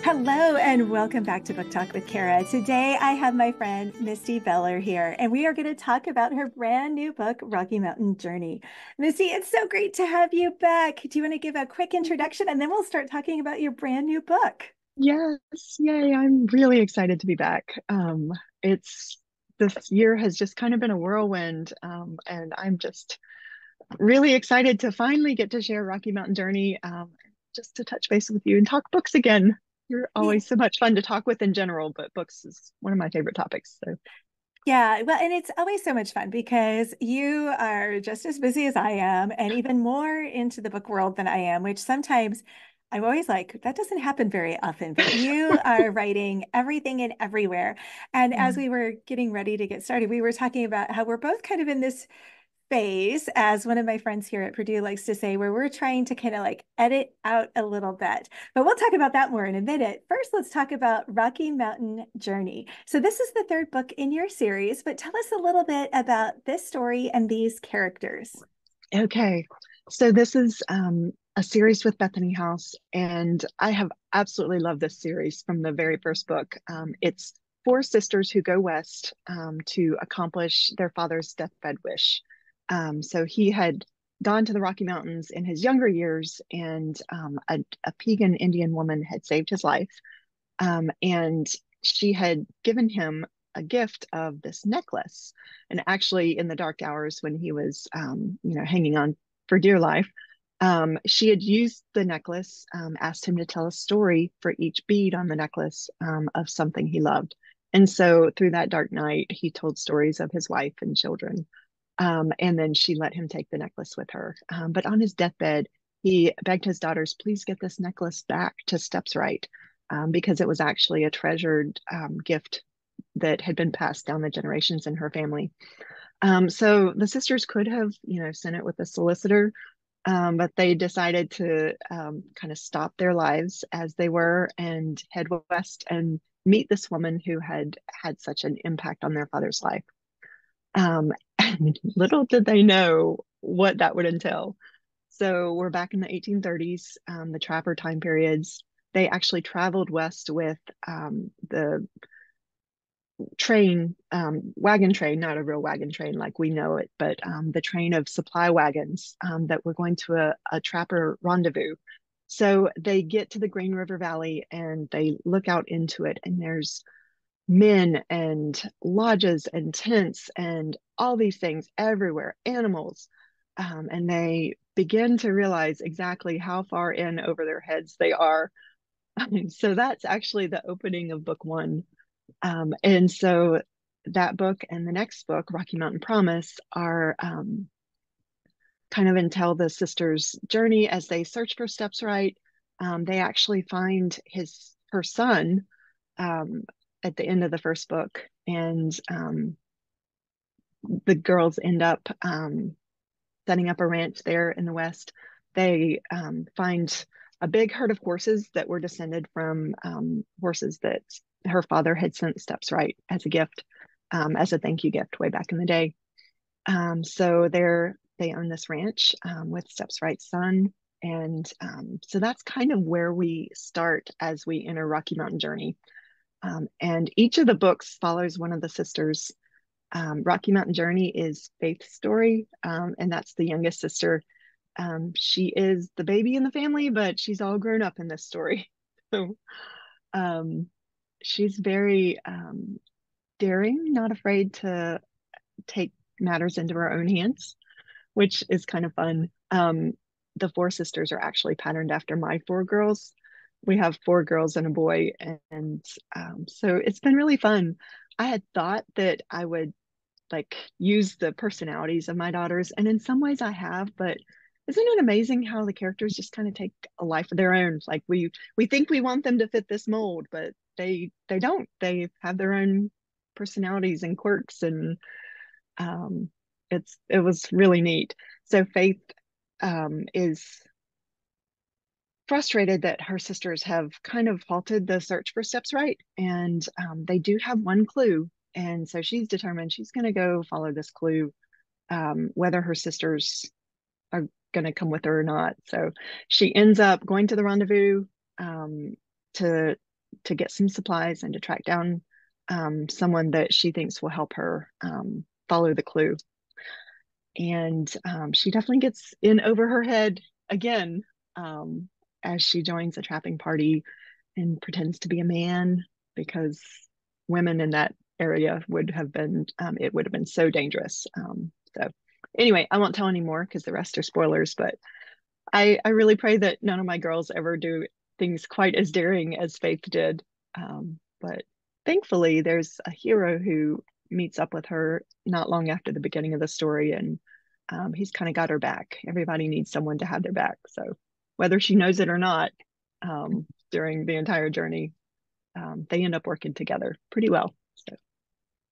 Hello and welcome back to Book Talk with Kara. Today I have my friend Misty Beller here, and we are going to talk about her brand new book, Rocky Mountain Journey. Misty, it's so great to have you back. Do you want to give a quick introduction and then we'll start talking about your brand new book? Yes, yay. I'm really excited to be back. It's This year has just kind of been a whirlwind, and I'm just really excited to finally get to share Rocky Mountain Journey, just to touch base with you and talk books again. You're Yeah. always so much fun to talk with in general, but books is one of my favorite topics. So Yeah, well, and it's always so much fun because you are just as busy as I am and even more into the book world than I am, which sometimes I'm always like, that doesn't happen very often, but you are writing everything and everywhere. And as mm, we were getting ready to get started, we were talking about how we're both kind of in this phase, as one of my friends here at Purdue likes to say, where we're trying to kind of like edit out a little bit. But we'll talk about that more in a minute. First, let's talk about Rocky Mountain Journey. So, this is the third book in your series, but tell us a little bit about this story and these characters. okay. So this is a series with Bethany House, and I have absolutely loved this series from the very first book. It's four sisters who go west to accomplish their father's deathbed wish. So he had gone to the Rocky Mountains in his younger years, and a pagan Indian woman had saved his life. And she had given him a gift of this necklace. And actually, in the dark hours when he was, hanging on for dear life, she had used the necklace, asked him to tell a story for each bead on the necklace, of something he loved. And so through that dark night, he told stories of his wife and children. And then she let him take the necklace with her. But on his deathbed, he begged his daughters, please get this necklace back to Steps Right, because it was actually a treasured gift that had been passed down the generations in her family. So the sisters could have, sent it with a solicitor, but they decided to kind of stop their lives as they were and head west and meet this woman who had had such an impact on their father's life. And little did they know what that would entail. So we're back in the 1830s, the trapper time periods. They actually traveled west with the train, wagon train, not a real wagon train like we know it, but the train of supply wagons that were going to a trapper rendezvous. So they get to the Green River Valley and they look out into it, and there's men and lodges and tents and all these things everywhere, animals. And they begin to realize exactly how far in over their heads they are. So that's actually the opening of book one. And so that book and the next book, Rocky Mountain Promise, are kind of until the sisters' journey as they search for Steps Right. They actually find her son, at the end of the first book, and the girls end up setting up a ranch there in the West. They find a big herd of horses that were descended from horses that her father had sent Steps Right as a gift, as a thank you gift way back in the day. So they own this ranch with Steps Right's son. And so that's kind of where we start as we enter Rocky Mountain Journey. And each of the books follows one of the sisters. Rocky Mountain Journey is Faith's story, and that's the youngest sister. She is the baby in the family, but she's all grown up in this story. So um, she's very daring, not afraid to take matters into her own hands, which is kind of fun. The four sisters are actually patterned after my four girls. We have four girls and a boy, and so it's been really fun. I had thought that I would like use the personalities of my daughters, and in some ways I have, but isn't it amazing how the characters just kind of take a life of their own? Like we think we want them to fit this mold, but they don't. They have their own personalities and quirks, and um, it was really neat. So Faith is frustrated that her sisters have kind of halted the search for Steps Right, and they do have one clue, and so she's determined she's going to go follow this clue, whether her sisters are going to come with her or not. So she ends up going to the rendezvous, to to get some supplies and to track down someone that she thinks will help her follow the clue. And she definitely gets in over her head again, um, as she joins a trapping party and pretends to be a man, because women in that area would have been, it would have been so dangerous. So anyway, I won't tell any more because the rest are spoilers, but I really pray that none of my girls ever do things quite as daring as Faith did. But thankfully, there's a hero who meets up with her not long after the beginning of the story, and he's kind of got her back. Everybody needs someone to have their back. So whether she knows it or not, during the entire journey, they end up working together pretty well. So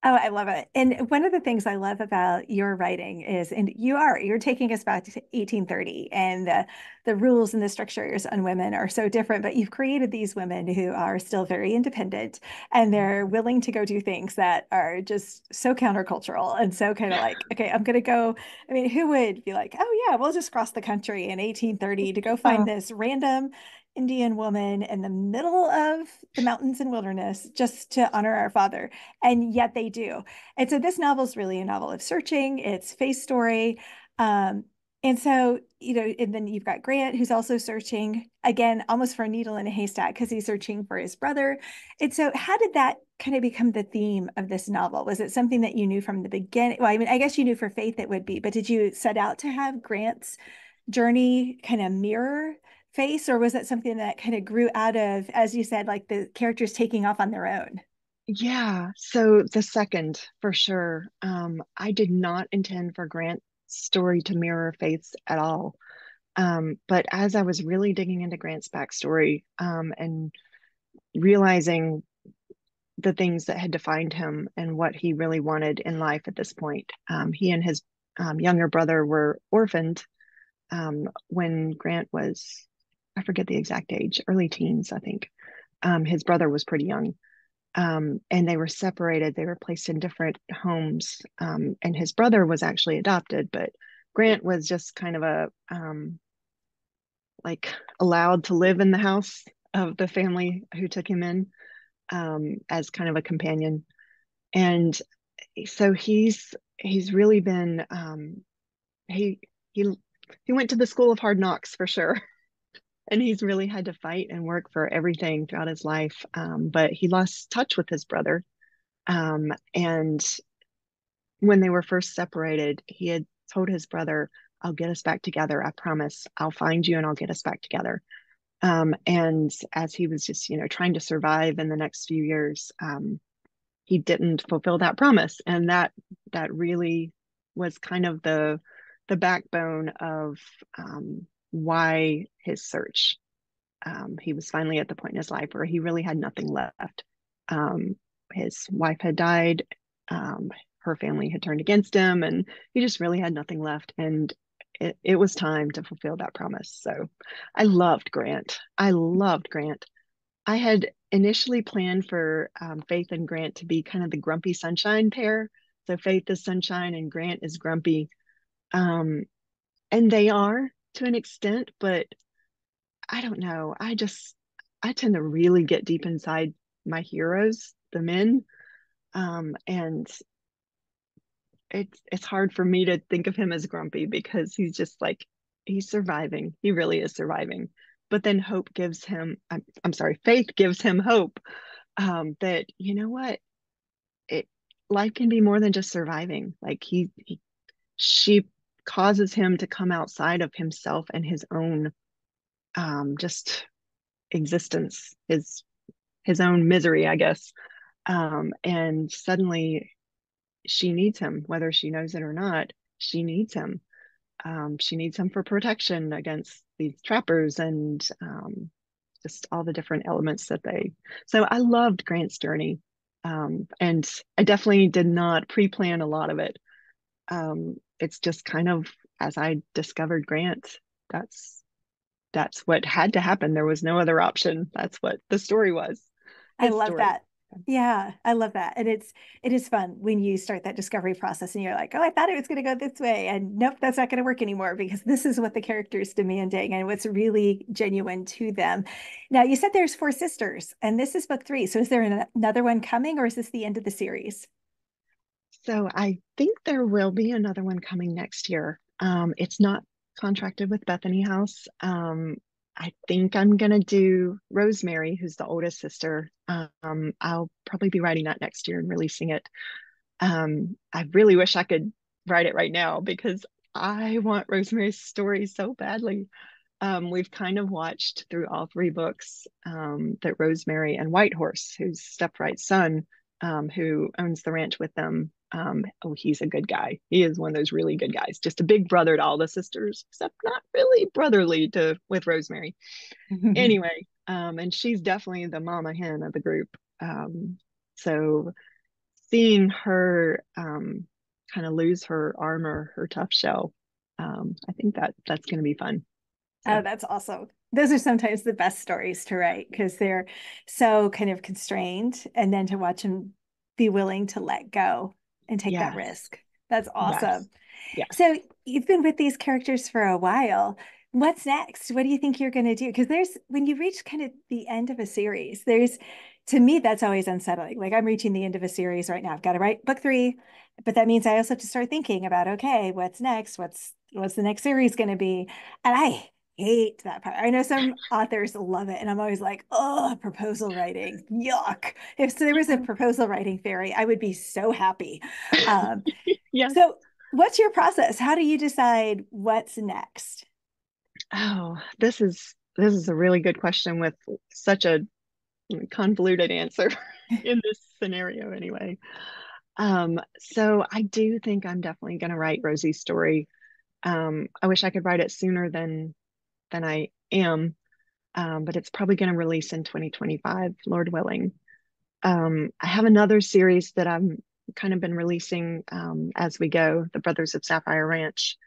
Oh, I love it. And one of the things I love about your writing is, and you're taking us back to 1830, and the rules and the structures on women are so different, but you've created these women who are still very independent, and they're willing to go do things that are just so countercultural and so kind of like, okay, I'm going to go. I mean, who would be like, oh yeah, we'll just cross the country in 1830 to go find uh, this random Indian woman in the middle of the mountains and wilderness just to honor our father? And yet they do. And so this novel is really a novel of searching. It's Faith's story. Um, and so, and then you've got Grant, who's also searching, again, almost for a needle in a haystack because he's searching for his brother. And so, how did that kind of become the theme of this novel? Was it something that you knew from the beginning? Well, I mean, I guess you knew for Faith it would be, but did you set out to have Grant's journey kind of mirror Faith, or was that something that kind of grew out of, as you said, like the characters taking off on their own? yeah, so the second for sure. I did not intend for Grant's story to mirror Faith's at all. But as I was really digging into Grant's backstory, and realizing the things that had defined him and what he really wanted in life at this point, he and his younger brother were orphaned when Grant was, I forget the exact age, early teens, I think. His brother was pretty young. And they were separated. They were placed in different homes. And his brother was actually adopted, but Grant was just kind of like allowed to live in the house of the family who took him in, as kind of a companion. And so he's really been, he he he went to the school of hard knocks for sure. And he's really had to fight and work for everything throughout his life. But he lost touch with his brother. And when they were first separated, he had told his brother, I'll get us back together. I promise. I'll find you and I'll get us back together. And as he was just, trying to survive in the next few years, he didn't fulfill that promise. And that really was kind of the backbone of why his search. He was finally at the point in his life where he really had nothing left. Um, his wife had died. Her family had turned against him, and he just really had nothing left. And it was time to fulfill that promise. So I loved Grant. I loved Grant. I had initially planned for Faith and Grant to be kind of the grumpy sunshine pair. So Faith is sunshine and Grant is grumpy. Um, and they are to an extent, but I don't know. I tend to really get deep inside my heroes, the men. And it's hard for me to think of him as grumpy because he's just like he's surviving. He really is surviving. But then hope gives him I'm sorry, faith gives him hope, that you know what? It life can be more than just surviving. Like she causes him to come outside of himself and his own just existence, his own misery, I guess. And suddenly she needs him, whether she knows it or not. She needs him. She needs him for protection against these trappers and just all the different elements that they. So I loved Grant's journey, and I definitely did not pre-plan a lot of it. It's just kind of as I discovered Grant. That's that's what had to happen. There was no other option. That's what the story was. I His love story. that. Yeah, I love that. And it is fun when you start that discovery process and you're like, oh, I thought it was going to go this way. And nope, that's not going to work anymore because this is what the character is demanding and what's really genuine to them. Now, you said there's four sisters, and this is book three. So is there another one coming, or is this the end of the series? So I think there will be another one coming next year. It's not contracted with Bethany House. I think I'm gonna do Rosemary, who's the oldest sister. I'll probably be writing that next year and releasing it. I really wish I could write it right now because I want Rosemary's story so badly. We've kind of watched through all three books that Rosemary and Whitehorse, who's Stepwright's son, who owns the ranch with them. Oh, he's a good guy. He is one of those really good guys, just a big brother to all the sisters, except not really brotherly to with Rosemary. Anyway, and she's definitely the mama hen of the group. So seeing her kind of lose her armor, her tough shell, I think that's going to be fun. Oh, So that's awesome. Those are sometimes the best stories to write because they're so kind of constrained, and then to watch them be willing to let go and take that yes, risk. That's yes, awesome. yes. So you've been with these characters for a while. What's next? What do you think you're going to do? Because there's when you reach kind of the end of a series, there's to me that's always unsettling. Like I'm reaching the end of a series right now. I've got to write book three, but that means I also have to start thinking about okay, what's next? What's the next series going to be? And I hate that part. I know some authors love it, and I'm always like, oh, proposal writing, yuck. If there was a proposal writing fairy, I would be so happy. Um, Yes. so what's your process? How do you decide what's next? Oh, this is a really good question with such a convoluted answer in this scenario anyway. So I do think I'm definitely going to write Rosie's story. I wish I could write it sooner than I am, but it's probably going to release in 2025, Lord willing. I have another series that I'm kind of been releasing as we go, The Brothers of Sapphire Ranch.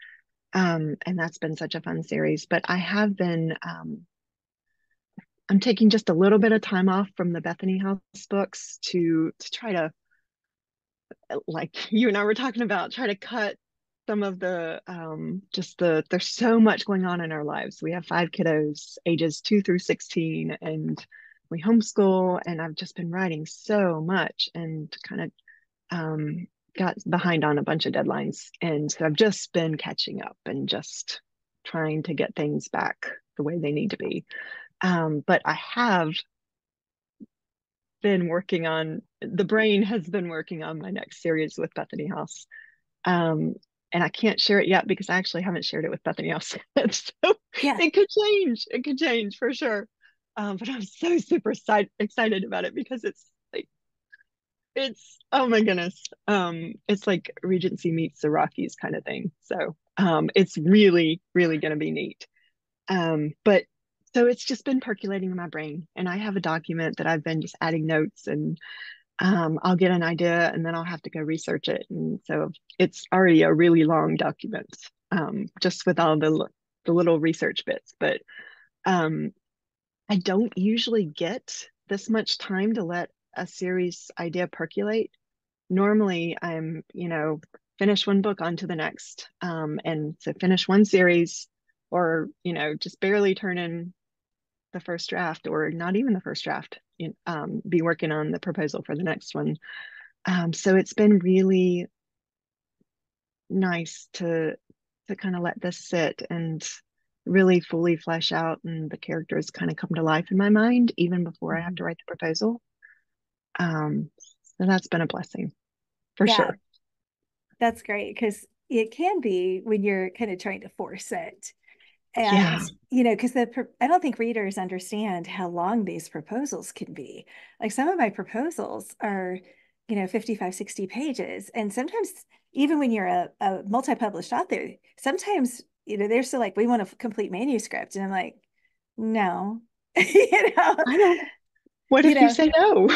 And that's been such a fun series. But I have been, I'm taking just a little bit of time off from the Bethany House books to try to, like you and I were talking about, try to cut some of the just there's so much going on in our lives. We have five kiddos, ages 2 through 16, and we homeschool, and I've just been writing so much and kind of got behind on a bunch of deadlines. And so I've just been catching up and just trying to get things back the way they need to be. But I have been working on, the brain has been working on my next series with Bethany House. Um, and I can't share it yet because I actually haven't shared it with Bethany House yet. So Yeah. it could change. It could change for sure. But I'm so super excited about it because it's oh my goodness. It's like Regency meets the Rockies kind of thing. So it's really, really gonna be neat. But so it's just been percolating in my brain. And I have a document that I've been just adding notes, and I'll get an idea and then I'll have to go research it. And so it's already a really long document, just with all the little research bits. But um I don't usually get this much time to let a series idea percolate. Normally I'm, finish one book onto the next. And so finish one series, or, just barely turn in the first draft, or not even the first draft, be working on the proposal for the next one. So it's been really nice to kind of let this sit and really fully flesh out, and the characters kind of come to life in my mind even before I have Mhm. to write the proposal. Um, so that's been a blessing for Yeah, sure. that's great because it can be when you're kind of trying to force it. And, Yeah, because I don't think readers understand how long these proposals can be. Like some of my proposals are, 55, 60 pages. And sometimes, even when you're a multi-published author, sometimes, they're still like, we want a complete manuscript. And I'm like, no, you know, I don't. What you if you know, say no?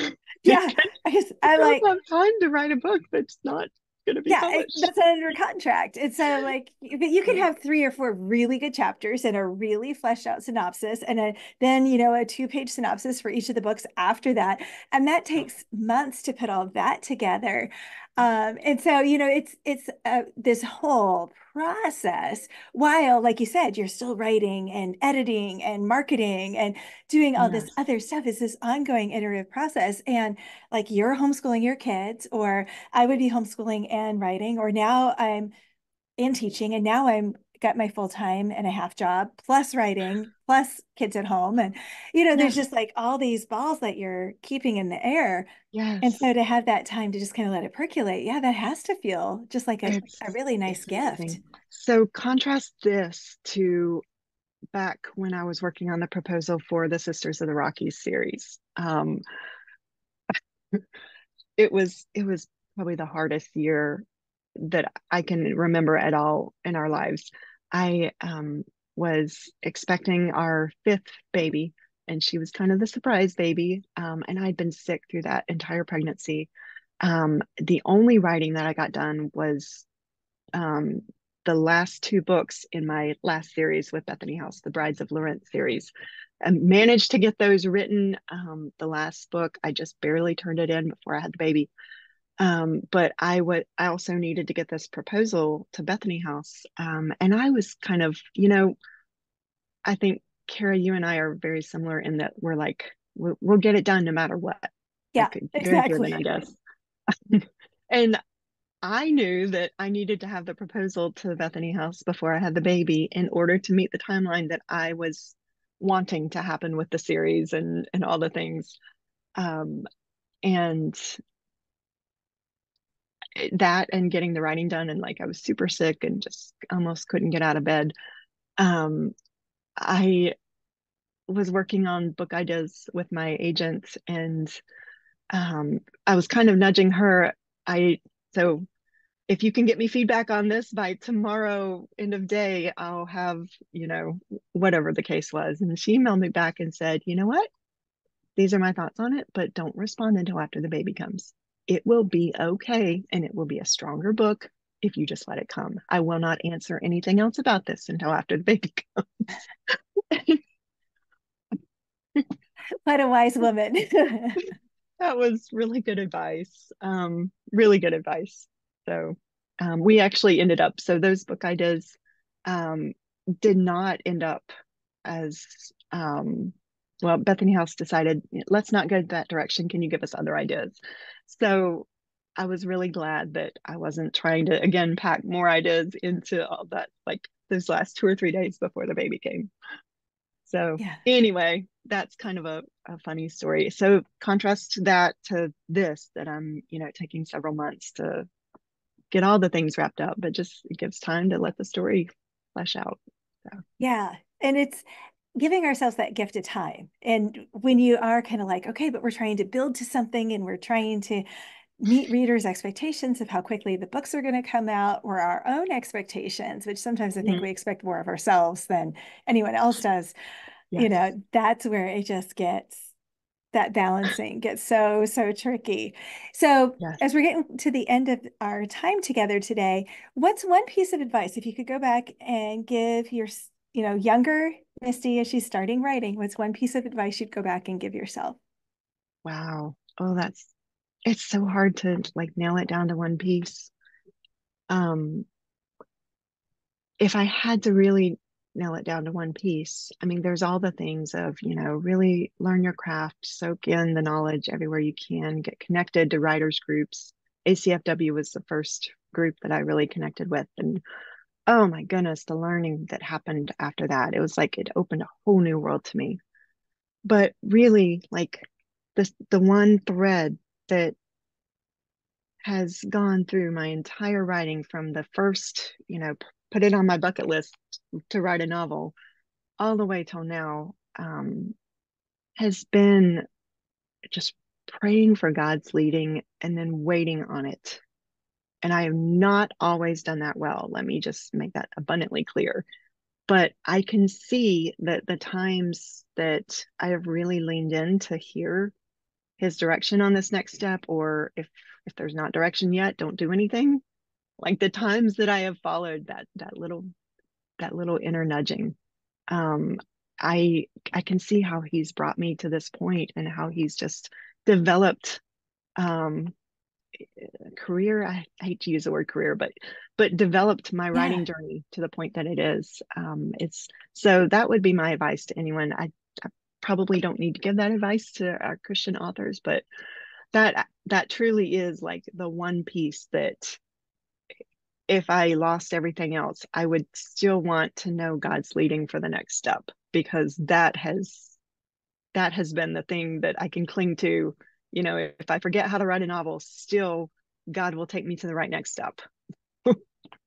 yeah, I I I don't like, have time to write a book that's not. going to be Yeah, published. that's under contract. It's so like you can have 3 or 4 really good chapters and a really fleshed out synopsis, and then a 2-page synopsis for each of the books after that, and that takes months to put all that together. And so it's this whole process while, like you said, you're still writing and editing and marketing and doing all this Yes. other stuff. Is this ongoing iterative process, and like you're homeschooling your kids, or I would be homeschooling and writing, or now I'm in teaching and now I'm got my full-time and a half job plus writing plus kids at home. And there's Yes. just like all these balls that you're keeping in the air. And so Yes. to have that time to just kind of let it percolate, yeah, that has to feel just like a It's really nice it's gift. amazing. So contrast this to back when I was working on the proposal for the Sisters of the Rockies series. It was probably the hardest year that I can remember at all in our lives. I was expecting our fifth baby, and she was kind of the surprise baby. And I'd been sick through that entire pregnancy. The only writing that I got done was um, the last 2 books in my last series with Bethany House, the Brides of Laurent series. I managed to get those written. The last book, I just barely turned it in before I had the baby. But I also needed to get this proposal to Bethany House. And I was kind of, I think Kara, you and I are very similar in that we're like, we'll get it done no matter what. Yeah, Like very driven, I exactly. guess. And I knew that I needed to have the proposal to Bethany House before I had the baby in order to meet the timeline that I was wanting to happen with the series and all the things. Um, and that and getting the writing done, and like I was super sick and just almost couldn't get out of bed. Um, I was working on book ideas with my agent, and I was kind of nudging her. I so if you can get me feedback on this by tomorrow end of day, I'll have, whatever the case was. And she emailed me back and said, you know what? These are my thoughts on it, but don't respond until after the baby comes. It will be okay, and it will be a stronger book if you just let it come. I will not answer anything else about this until after the baby comes. What a wise woman. That was really good advice. Really good advice. So we actually ended up, so those book ideas um, did not end up as, well, Bethany House decided, let's not go that direction. Can you give us other ideas? So I was really glad that I wasn't trying to, again, pack more ideas into all that, like those last 2 or 3 days before the baby came. So Yeah. anyway, that's kind of a funny story. So contrast that to this, that I'm, taking several months to get all the things wrapped up, but just it gives time to let the story flesh out. So Yeah. And it's giving ourselves that gift of time. And when you are kind of like, okay, but we're trying to build to something and we're trying to meet readers' expectations of how quickly the books are going to come out, or our own expectations, which sometimes I think mhm. we expect more of ourselves than anyone else does, Yes, that's where it just gets that balancing gets so, so tricky. So, yes. as we're getting to the end of our time together today, what's one piece of advice if you could go back and give your, younger Misty as she's starting writing, what's one piece of advice you'd go back and give yourself? Wow. Oh, it's so hard to like nail it down to one piece. Um, if I had to really nail it down to one piece, I mean, there's all the things of, really learn your craft, soak in the knowledge everywhere you can, get connected to writers groups. ACFW was the first group that I really connected with. And oh my goodness, the learning that happened after that. It was like it opened a whole new world to me. But really, like the one thread that has gone through my entire writing from the first, put it on my bucket list to write a novel all the way till now, has been just praying for God's leading and then waiting on it. And I have not always done that well. Let me just make that abundantly clear. But I can see that the times that I have really leaned in to hear his direction on this next step, or if there's not direction yet, don't do anything. Like the times that I have followed that little inner nudging, um, I can see how he's brought me to this point and how he's just developed um career. I hate to use the word career, but developed my Yeah. writing journey to the point that it is. It's so that would be my advice to anyone. I probably don't need to give that advice to our Christian authors, but that truly is like the one piece that if I lost everything else, I would still want to know God's leading for the next step, because that has been the thing that I can cling to. If I forget how to write a novel, still God will take me to the right next step.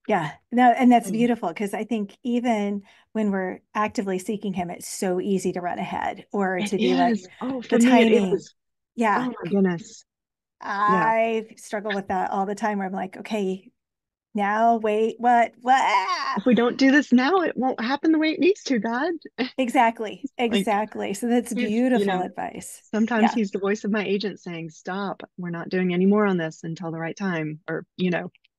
Yeah, no, and that's beautiful because I think even when we're actively seeking him, it's so easy to run ahead or It to be like is. Oh, the for me, it timing. is. Yeah, Oh my goodness. Yeah. I struggle with that all the time where I'm like, okay, now wait, what? What? Ah! If we don't do this now, it won't happen the way it needs to, God. Exactly, Like exactly. So that's he's, beautiful advice. sometimes Yeah, he's the voice of my agent saying, stop, we're not doing any more on this until the right time, or,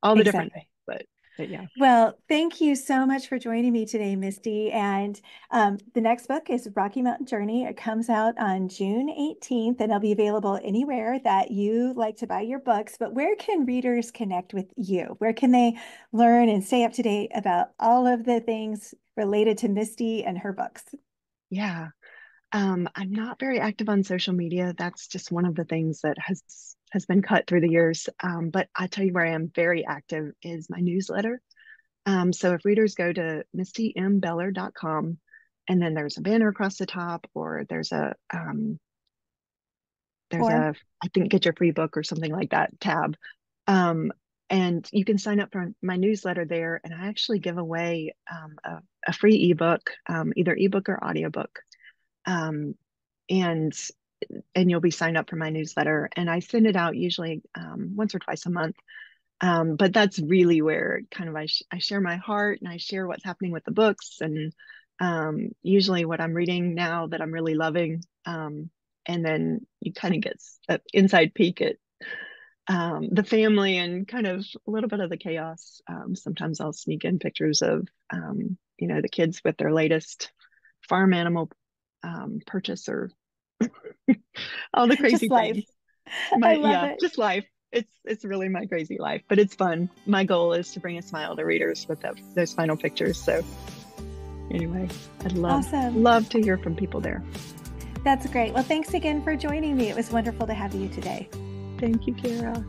all the different, exactly. but yeah. Well, thank you so much for joining me today, Misty. And the next book is Rocky Mountain Journey. It comes out on June 18th, and it'll be available anywhere that you like to buy your books. But where can readers connect with you? Where can they learn and stay up to date about all of the things related to Misty and her books? Yeah. I'm not very active on social media. That's just one of the things that has been cut through the years. But I tell you where I am very active is my newsletter. So if readers go to mistymbeller.com, and then there's a banner across the top, or there's a Form? I think get your free book or something like that tab. Um, and you can sign up for my newsletter there, and I actually give away a free ebook, either ebook or audiobook. Um, and and you'll be signed up for my newsletter, and I send it out usually once or twice a month. But that's really where kind of I share my heart, and I share what's happening with the books, and usually what I'm reading now that I'm really loving. And then you kind of get an inside peek at the family and kind of a little bit of the chaos. Sometimes I'll sneak in pictures of the kids with their latest farm animal purchase, or all the Just crazy life. things. I My love Yeah, it. just life. It's really my crazy life, but it's fun. My goal is to bring a smile to readers with those final pictures. So anyway, I'd love Awesome. love to hear from people there. That's great. Well, thanks again for joining me. It was wonderful to have you today. Thank you, Kara.